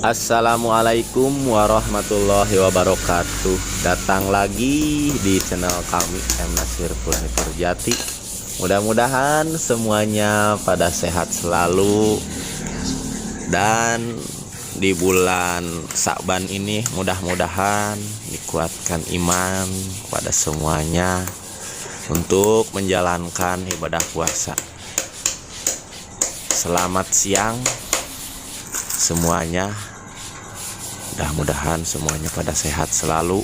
Assalamualaikum warahmatullahi wabarakatuh. Datang lagi di channel kami M Nasir Furnitur Jati. Mudah-mudahan semuanya pada sehat selalu. Dan di bulan Sa'ban ini mudah-mudahan dikuatkan iman pada semuanya untuk menjalankan ibadah puasa. Selamat siang semuanya. Mudah-mudahan semuanya pada sehat selalu.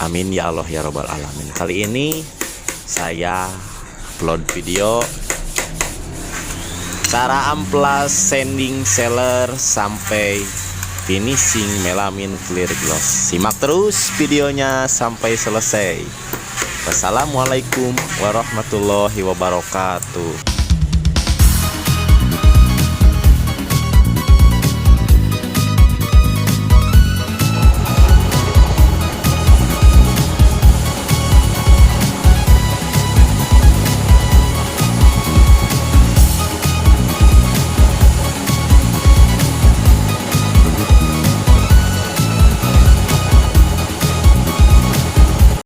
Amin ya Allah ya Rabbal Alamin. Kali ini saya upload video cara amplas sanding seller sampai finishing melamin clear gloss. Simak terus videonya sampai selesai. Wassalamualaikum warahmatullahi wabarakatuh.